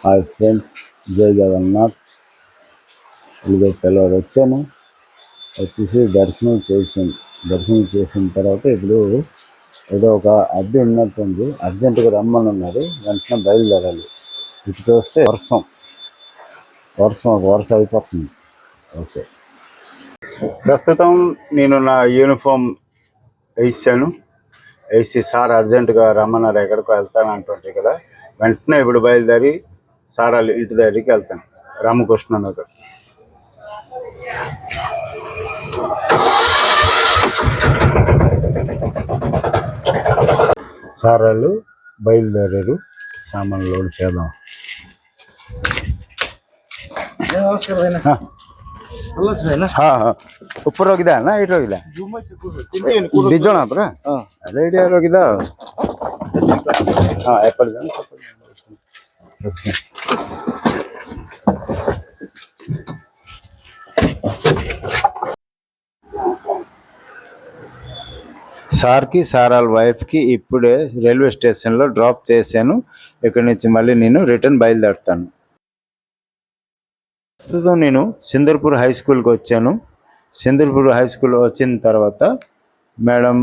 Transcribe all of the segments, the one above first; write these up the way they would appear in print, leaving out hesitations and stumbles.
Hi friends, జై జగన్నాథ్. ఇదిగో పిల్లలు వచ్చాను, వచ్చేసి దర్శనం చేసిన తర్వాత ఇప్పుడు ఏదో ఒక అద్దె ఉన్నట్టుంది, అర్జెంటుగా రమ్మని ఉన్నారు, వెంటనే బయలుదేరాలి. ఇటు చూస్తే వర్షం అయిపోతుంది. ఓకే, ప్రస్తుతం నేను నా యూనిఫామ్ వేసి సార్ అర్జెంటుగా రమ్మన్నారు, ఎక్కడికో వెళ్తానంటుంటే కదా, వెంటనే ఇప్పుడు బయలుదేరి సారాలు ఇంటి దగ్గరికి వెళ్తాను, రామకృష్ణ నగర్. సారాలు బయలుదేరారు, సామాన్లు లోడ్ చేద్దాం. ऊपर रोकिदा ना इट रोकिदा डिजोना पर अरे इट रोकिदा हां एप्पल जान ओके సార్ కి సారాల్ వైఫ్ కి ఇప్పుడే రైల్వే స్టేషన్ లో డ్రాప్ చేశాను. ఇక్కడ నుంచి మళ్ళీ నేను రిటర్న్ బయలుదేరుతాను. ప్రస్తుతం నేను సిందర్పూర్ హై స్కూల్కి వచ్చాను. సిందర్పూర్ హై స్కూల్ వచ్చిన తర్వాత మేడం,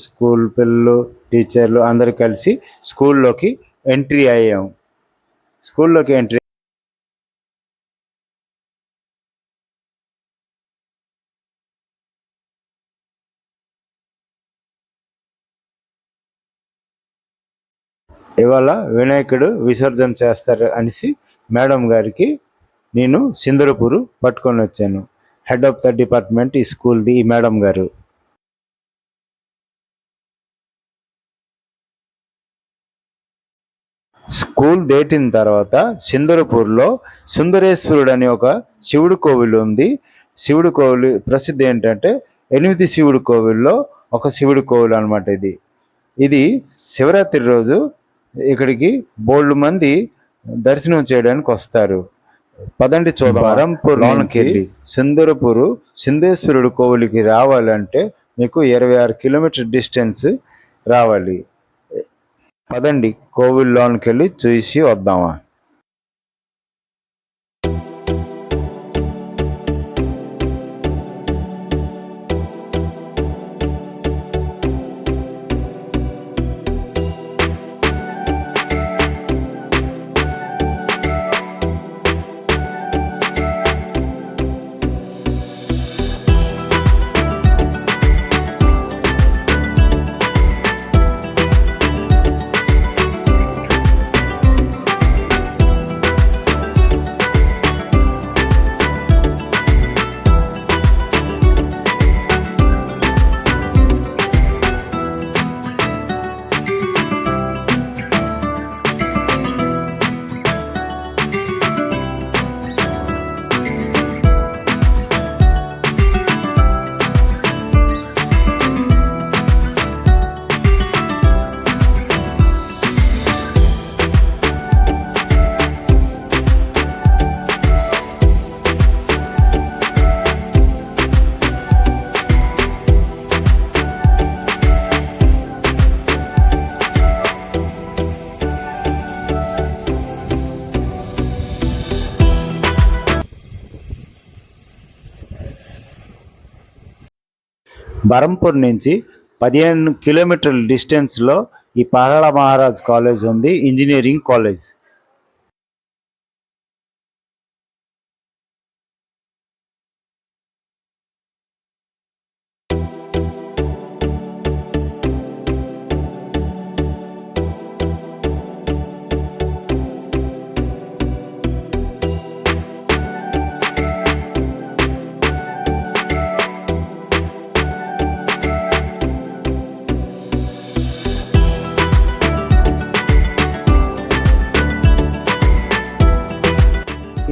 స్కూల్ పిల్లలు, టీచర్లు అందరూ కలిసి స్కూల్లోకి ఎంట్రీ అయ్యాము. ఇవాళ వినాయకుడు విసర్జన చేస్తారు అనేసి మేడం గారికి నేను సిందరపూరు పట్టుకొని వచ్చాను. హెడ్ ఆఫ్ ద డిపార్ట్మెంట్ ఈ స్కూల్ది ఈ మేడం గారు. స్కూల్ దాటిన తర్వాత సిందరపూర్లో సుందరేశ్వరుడు అనే ఒక శివుడు కోవిలు ఉంది. శివుడు కోవిలు ప్రసిద్ధి ఏంటంటే 8 శివుడు కోవిల్లో ఒక శివుడు కోవిలు అనమాట. ఇది శివరాత్రి రోజు ఇక్కడికి బోల్డ్ మంది దర్శనం చేయడానికి వస్తారు. పదండి చూద్దాం. బరంపూర్ లోనికి వెళ్ళి సిందేశ్వరుడు కోవిలికి రావాలంటే మీకు 26 కిలోమీటర్ డిస్టెన్స్ రావాలి. పదండి కోవిల్ లోనికి వెళ్ళి చూసి వద్దామా. బరంపూర్ నుంచి 15 కిలోమీటర్ల డిస్టెన్స్లో ఈ పాలాల మహారాజ్ కాలేజ్ ఉంది, ఇంజనీరింగ్ కాలేజ్.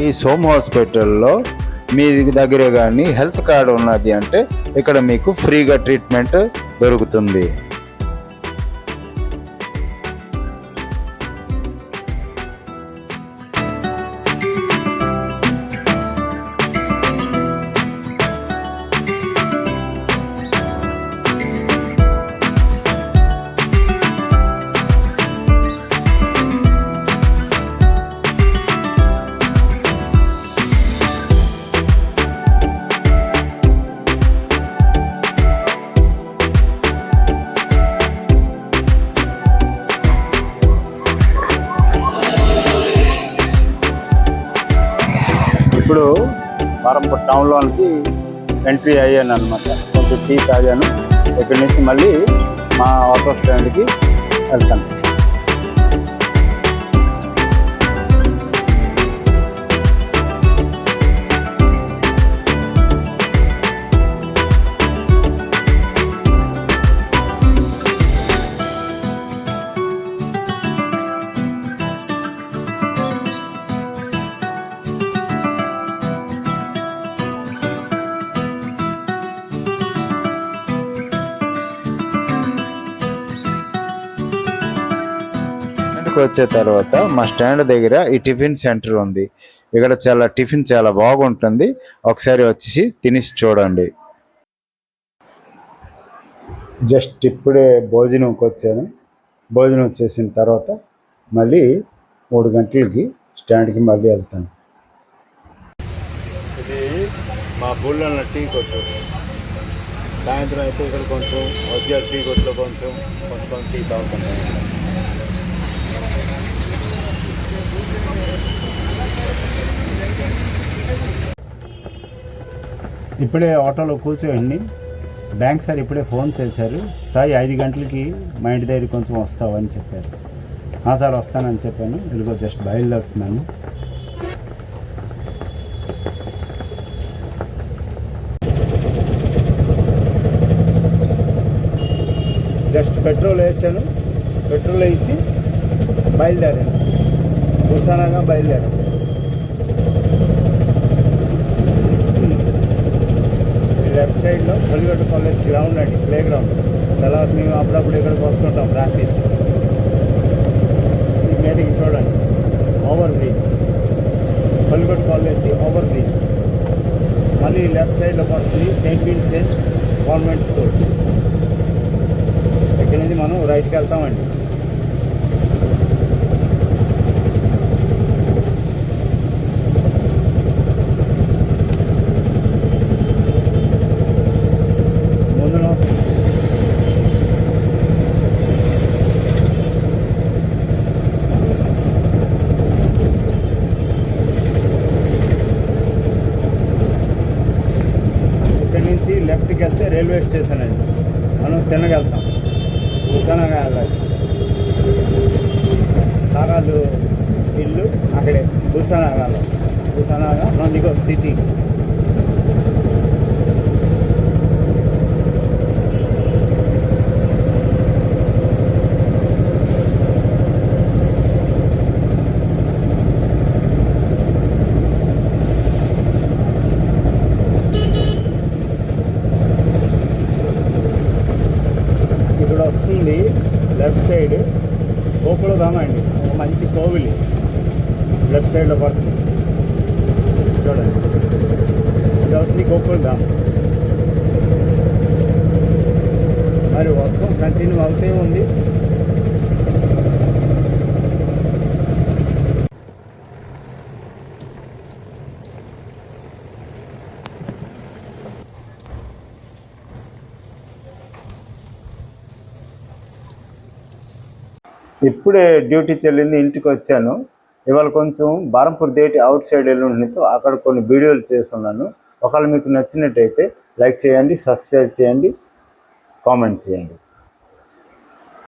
ఈ సోమ్ హాస్పిటల్లో మీ దగ్గర కానీ హెల్త్ కార్డు ఉన్నది అంటే ఇక్కడ మీకు ఫ్రీగా ట్రీట్మెంట్ దొరుకుతుంది. బారంపూర్ టౌన్లోనికి ఎంట్రీ అయ్యాను అనమాట. కొంచెం టీ తాగాను. ఇక్కడి నుంచి మళ్ళీ మా ఆటో స్టాండ్కి వెళ్తాను. వచ్చే తర్వాత మా స్టాండ్ దగ్గర ఈ టిఫిన్ సెంటర్ ఉంది. ఇక్కడ టిఫిన్ చాలా బాగుంటుంది. ఒకసారి వచ్చి తినేసి చూడండి. జస్ట్ ఇప్పుడే భోజనంకి వచ్చాను. భోజనం చేసిన తర్వాత మళ్ళీ 3 గంటలకి స్టాండ్కి మళ్ళీ వెళ్తాను. ఇది మా బుల్లన్న టీ కొట్టు. సాయంత్రం అయితే ఇక్కడ కొంచెం వజ్జాల టీ కొట్టులో కొంచెం టీ తాగుతున్నాను. ఇప్పుడే ఆటోలో కూర్చోండి. బ్యాంక్ సార్ ఇప్పుడే ఫోన్ చేశారు. సాయి 5 గంటలకి మా ఇంటి దగ్గర కొంచెం వస్తావు అని చెప్పారు. సార్ వస్తానని చెప్పాను. ఇదిగో జస్ట్ బయలుదేరుతున్నాను. జస్ట్ పెట్రోల్ వేసాను. పెట్రోల్ వేసి బయలుదేరాను. హుసానాగా బయలుదేరాను. లెఫ్ట్ సైడ్లో కొల్లిగడ్డ కాలేజ్ గ్రౌండ్ అండి, ప్లే గ్రౌండ్. తర్వాత మేము అప్పుడప్పుడు ఇక్కడికి వస్తుంటాం ప్రాక్టీస్. ఈ మీదకి చూడండి, ఓవర్ బ్రిడ్జ్, కొల్లిగడ్డ కాలేజ్కి ఓవర్ బ్రిడ్జ్. మళ్ళీ లెఫ్ట్ సైడ్లో వస్తుంది సెయింట్ విన్సెంట్ గవర్నమెంట్ స్కూల్. ఇక్కడి నుంచి మనం రైట్కి వెళ్తామండి. లెఫ్ట్కి వెళ్తే రైల్వే స్టేషన్ అండి. మనం తినగలుగుతాం. హుసానాగా వెళ్ళాలి. సారాలు ఇల్లు అక్కడే హుసానాగాలో. హుసానాగా నందిగో సిటీ. వస్తుంది లెఫ్ట్ సైడ్ గోకులధామ అండి, ఒక మంచి కోవిలి లెఫ్ట్ సైడ్లో పడుతుంది. చూడండి, ఇది అవుతుంది గోకులధామ. మరి వర్షం కంటిన్యూ అవుతూ ఉంది. ఇప్పుడే డ్యూటీ చెల్లింది, ఇంటికి వచ్చాను. ఇవాళ కొంచెం బారంపూర్ దేటి అవుట్ సైడ్ వెళ్ళితో అక్కడ కొన్ని వీడియోలు చేస్తున్నాను. ఒకవేళ మీకు నచ్చినట్టయితే లైక్ చేయండి, సబ్స్క్రైబ్ చేయండి, కామెంట్ చేయండి.